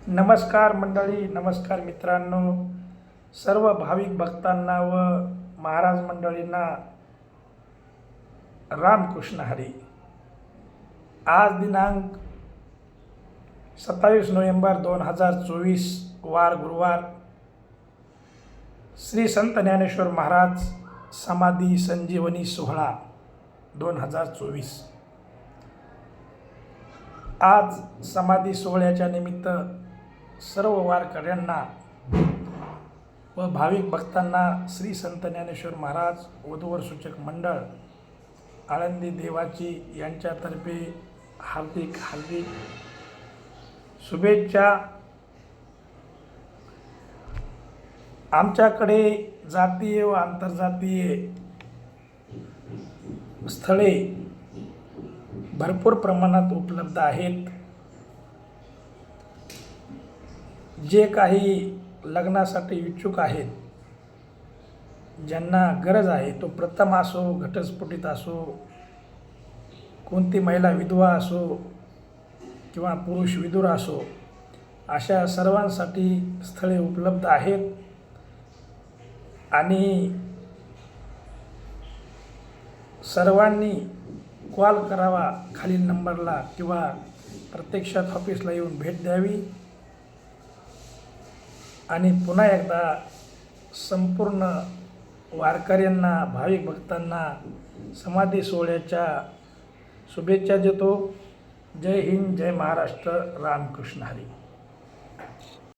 नमस्कार मंडळी, नमस्कार मित्रांनो, सर्व भाविक भक्तांना व महाराज मंडळींना रामकृष्ण हरी। आज दिनांक 27 नोव्हेंबर 2024 वार गुरुवार, श्री संत ज्ञानेश्वर महाराज समाधी संजीवनी सोहळा 2024। आज समाधी सोहळ्याच्या निमित्त सर्व वारकऱ्यांना व भाविक भक्तांना श्री संत ज्ञानेश्वर महाराज वधूवर सूचक मंडळ आळंदी देवाची यांच्यातर्फे हार्दिक शुभेच्छा। आमच्याकडे जातीय व आंतरजातीय स्थळे भरपूर प्रमाणात उपलब्ध आहेत। जे काही लग्नासाठी इच्छुक आहेत, ज्यांना गरज आहे, तो प्रथम असो, घटस्फोटित असो, कोणती महिला विधवा असो किंवा पुरुष विधुर असो, अशा सर्वांसाठी स्थळे उपलब्ध आहेत। आणि सर्वांनी कॉल करावा खालील नंबरला किंवा प्रत्यक्षात ऑफिसला येऊन भेट द्यावी। आणि पुन्हा एकदा संपूर्ण वारकऱ्यांना, भाविक भक्तांना समाधी सोहळ्याच्या शुभेच्छा देतो। जय हिंद, जय महाराष्ट्र, रामकृष्ण हरी।